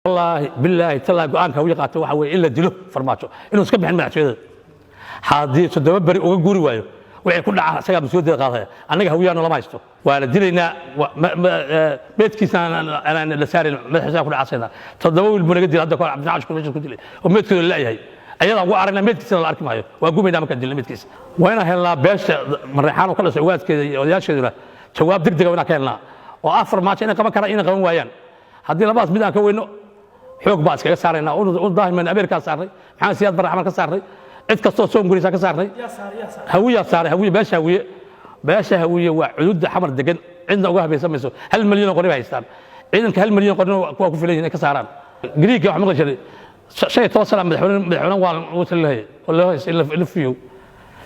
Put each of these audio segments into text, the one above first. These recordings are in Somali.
والله بالله تلا go'aanka uu qaato waxa weey in la dilo farmaajo inuu iska bixin madaxweynada haddii sodoma bari uga guuri waayo wixii ku dhaca asaga mas'uuliyadda qaadaya anaga hawiyana lama haysto waa la dilaynaa beedkiisa aan la saarin madaxweynaha ku dhacayna toddoba wiil buu naga dilay hadda Cabdi Caash ku dilay oo meedkooda la yahay ayada ugu aragna meedkiisa la arki maayo waa gumayna marka dilay meedkiisa waa inaan helnaa beesha marreexaan oo kala soo waadkeeda iyo odayaasheeduna jawaab degdeg ah inaan ka helnaa oo afar maajo inay qaban karaan inay qaban waayaan haddii labaas mid aan ka weyno xoog baa iskaga saarayna oo daahiman Ameerika saaray maxaan siyaad barraxman ka saaray cid kastoo soo gurisa ka saarnay hawiya saaray hawiya beesha hawiya waa cudud xamar degan cidna uga habaysamayso 1 milyan oo qori haystaan ciidanka 1 milyan qori kuwa ku filayeen ka saaraan Greek wax ma qashay shay toosan madaxweynaha waa uu talahay wallahi ila fiyo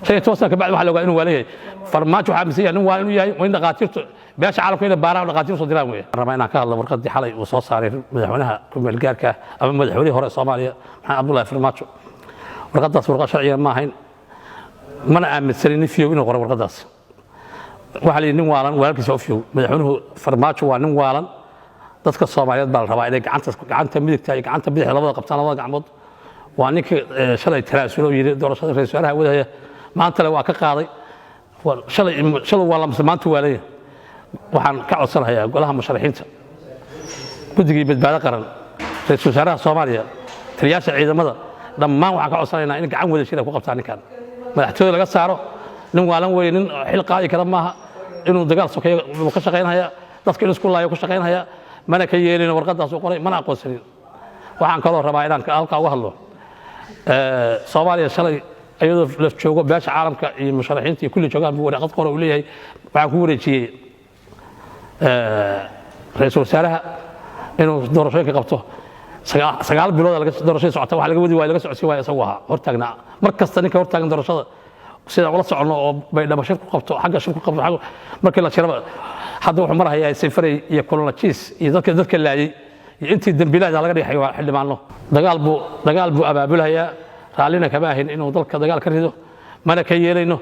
shay toosan ka bacd waxa la ogaa inuu waaleeyay farmaajo waxa misay inuu waa inuu yahay in dhaqaatiirtu beesha caalamka inay baaraan dhaqaatiir soo diraan weey ramayna ka hadla warqadii xalay uu soo saaray madaxweynaha ku meel gaarka ama madaxweynihii hore Soomaaliya maxamed Abdullaahi Farmaajo warqadaas warqad sharciya ma ahayn mana aaminsanin fiyo inuu qoro warqadaas waxa nin waalan walaalkiisa fiyo madaxweynuhu Farmaajo waa nin waalan dadka Soomaaliyeed baa la rabaa inay gacanta midigta iyo gacanta bidix labada qabtaan labada gacmood waa ninka shalay taraasulo yiri doorashada ra'iisul wasaaraha wadaya maanta waa ka qaaday shalay waa la maanta waalay waxaan ka codsanayaa golaha musharaxiinta guddiga badbaado qaran ra'iisul wasaaraha Soomaaliya taliyaasha ciidamada dhammaan waxaan ka codsanaynaa in gacan wada shirka ku qabtaan ninkan madaxtooyada laga saaro nin waalan weyn nin xil qaadi kara maaha inuu dagaal sokeeyo ka shaqeynaya dadka isku laayo ku shaqeynaya mana ka yeelin warqadaas uu qoray mana aqoonsanin waxaan kaloo rabaa inaan halka uga hadlo Soomaaliya shalay ayadoo la joogo beesha caalamka iyo musharaxiinta kulli joogaan buu warqad qoro u leeyahay waxaan ku wareejiyay ra'iisul wasaaraha inuu doorashooyinka qabto sagaal bilood laga doorashada socota waxa laga wadi waay laga socodsi waay isagu aha hortaagna markasta ninka hortaagan doorashada sida ula socono oo bay dhabashad ku qabto xagga shir ku qabto markii la shiraba hadda wuxuu marahayaa safaray iyo kolonajis iyo dadka laayay iyo intii dambiilaha laga dhigay xildhibaano dagaal buu abaabulaya raalina kama ahin inuu dalka dagaal ka rido mana ka yeelayno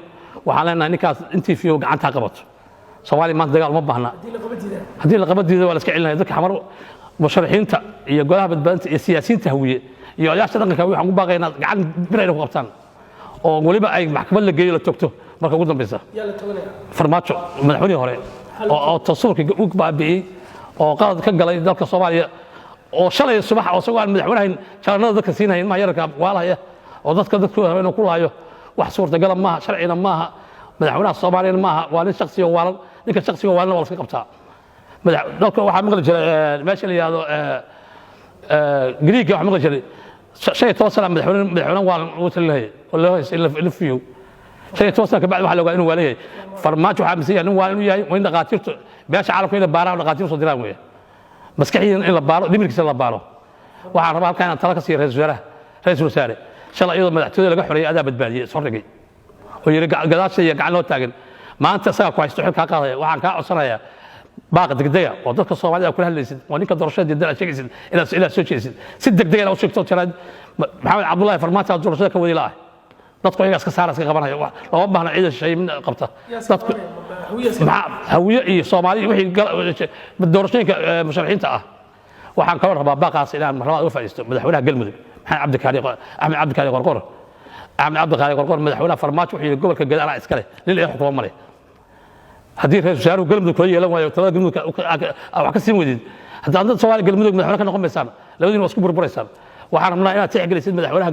waxaan leenahay ninkaas intii fiyo gacanta qabato Soomaali maanta dagaal ma baahna hadii la qabadiido waa la iska celinaya dadka xamar musharaxiinta iyo golaha badbaadinta iyo siyaasiyiinta hawiye iyo odayaasha dhaqanka waxaan ku baaqaynaa gacan bir ay ku qabtaan oo waliba ay maxkamad la geeyo la togto marka ugu dambaysa farmaajo madaxweynihii hore oo tasuurka u baabi'ay oo qalad ka galay dalka Soomaaliya oo shalay subax oo soo aan madaxweynaha jaranada dadka siinayeen ma yarka waalaya oo dadka inuu ku laayo wax suurtagal ma aha sharciina ma aha madaxweynaha Soomaaliya ma aha waa nin shakhsi oo waalan ninka shakhsiga waalan waa la iska qabtaa dalka waxa maqli jiray meesha la yiraahdo Greek waxa maqli jiray shay toosan madaxweynaha waa uu talahay wallahi ila fiyo shay toosan ka bacd waxa la ogaa inuu waaleeyay farmaajo waxa misay inuu waa inuu yahay in dhaqaatiirtu beesha caalamka inay baaraan dhaqaatiir soo diraan weey maskaxiyan in la baaro dhimirkiisa la baaro waxaan rabaa halkaan tala ka siiyo ra'iisul wasaare shalay iyadoo madaxtooyada laga xoreeyay adaa badbaadiyay soo ragay oo yiri gadaasha iyo gacan loo taagan maanta saga ku haysto xilka qaadaya waxaan ka codsanayaa baaq degdega oo dadka Soomaalida ku hadlaysid waa ninka doorashada dal sheegaysid ila soo jeesid si degdeg ah u sheegto tirad maxamed Abdullaahi Farmaajo doorashada ka wadi laa dadku iyaga iska saara iska qabanaya lama baahna ciidan shay min qabta dadku hawiye iyo Soomaali wixii doorashooyinka musharaxiinta ah waxaan ka rabaa baaqaas inaan marlaba u faa'iisto madaxweynaha galmudug Axmed Cabdi Qorqor madaxweynaha Farmaajo wuxuu gobolka Gadaa iska leh nin ay xukumo male haddii ra'iisul wasaaruhu galmudug ku yeelan waayo talada galmudug wax ka siin weydid haddii dad Soomaali galmudug madaxweynaha ka noqon meesaan labadiina isku burburaysan waxaan rabnaa inaad tixgelisid madaxweynaha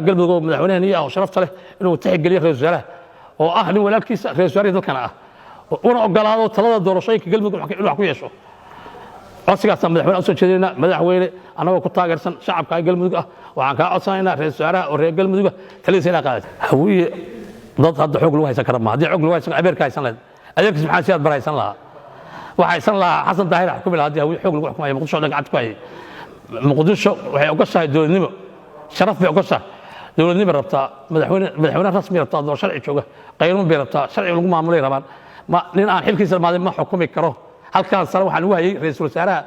galmudug oo madaxweynaha oo sharaf leh inuu tixgeliyo ra'iisul wasaaraha oo ah nin walaalkiisa ra'iisul wasaaraha dalkana ah una ogolaado talada doorashooyinka galmudug inuu wax ku yeesho codsigaas madaxweynaha soo jeedina madaxweyne anagoo ku taageersan shacabka galmudug ah waxaan ka codsanaynaa ra'iisul wasaaraha oo reer galmudug taliisa ila qaad hawiye dad hadda xoog lagu haysan kara ma hadii xoog lagu haysan Ameerika haysan lahayd adeerkiis maxaa siyaad baraysan lahaa waxaysan lahaa xasan daahir xukumi lahaa hadii hawiye xoog lagu xukumayo muqdisho gacanta ku hayay muqdisho waxay ogashahay dowladnimo sharaf bay ogashahay dowladnimo rabtaa madaxweyne rasmi rabtaa oo sharci jooga qaynuun bay rabtaa sharci lagu maamulay rabaan ma nin aan xilkiisa maadin ma xukumi karo halkaan sare waxaan ugu hayay ra'iisul wasaaraha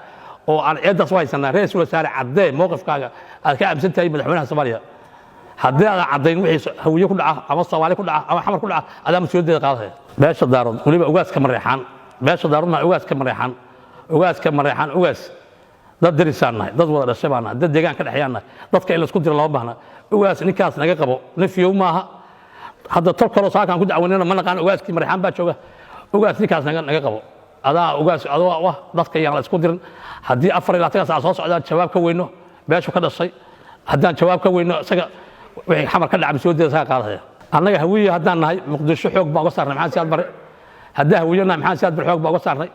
oo aan ciidaas u haysanaa ra'iisul wasaare cadde mowqifkaaga aad ka aaminsan tahay madaxweynaha Soomaaliya haddii aad caddayn wixii hawiye ku dhaca ama Soomaali ku dhaca ama xamar ku dhaca adaa mas'uuliyadda qaadaya beesha daarad waliba ugaaska mareexaan beesha daaradna ugaaska mareexaan dad darisaan nahay dad wada dhashay baan nahay dad deegaan ka dhaxayaan nahay dadka in la isku diro loo baahna ugaas ninkaas naga qabo nafiyo maaha hadda tol kale saakan ku dacwanayna ma naqaan ugaaskii marixaan baa jooga ugaas ninkaas naga qabo adaa ugaas adoo wax dadka yaan la isku dirin haddii 24 saac soo socdaan jawaab ka weyno beeshu ka dhashay haddaan jawaab ka weyno isaga wixii xamar ka dhacay soo deesaa qaadaya annaga hawiye haddaan nahay muqdisho xoog baa uga saarnay maxaan siyaad bare haddaa hawiyana maxaan siyaad bare xoog baa uga saarnay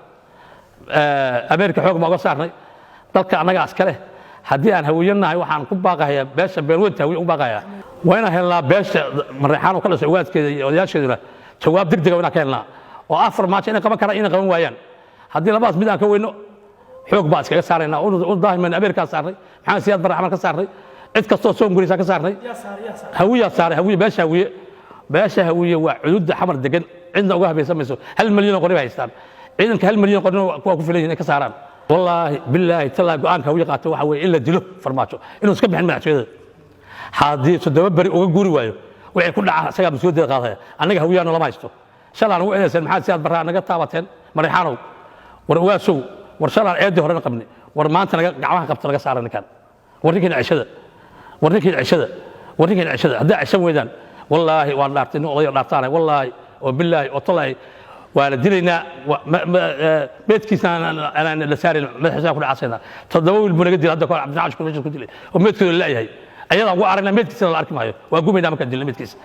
ameerika xoog baa uga saarnay dalka annaga askare haddii aan hawiyanahay waxaan ku baaqayaa beesha beerweynta hawiye u baaqayaa waa inaan helnaa beesha marreexaan oo ka dhashay ugaaskeeda iyo odayaasheeduna jawaab degdeg ah inaan ka helnaa oo 4 maajo inay qaban karaan inay qaban waayaan haddii labadaas mid aan ka weyno xoog baa iskaga saaraynaa u daahiman ameerika saarnay maxaan siyaad bare xamar ka saarnay cid kastoo soo nguraysa ka saarnay hawiya saaray hawiye beesha hawiye waa cudud xamar degan cidna uga habaysan mayso 1 milyan oo qori haystaan ciidanka 1 milyan qorina kuwa ku filan inay ka saaraan wallaahi billaahi talaa go'aanka hawiye qaatay waxa weeye in la dilo farmaajo inuu iska bixin madaxtooyada haddii 7 bari uga guuri waayo wixii ku dhaca isaga mas'uuliyadda qaadaya annaga hawiyaano lama haysto shalaan ugu inaysan maxaa siyaad barraa naga taabateen marixaanow war ugaasow war shalaan eedii horena qabnay war maanta naga gacmaha qabta naga saaran ninkan warninkii cishada haddaa cishan weydaan wallaahi waan dhaartay nin odayo dhaartaanay wallaahi oo billaahi oo tallaahi waa la dilaynaa meedkiisna aan la saarin madaxiisa ku dhacasaynaa 7 wiil buu naga dilay hadda kor cabdinaash ku meesha ku dilay oo meedkooda la yahay ayadaa ugu aragnaa meedkiisna la arki maayo waa gumaynaa markaan dilnay meedkiisa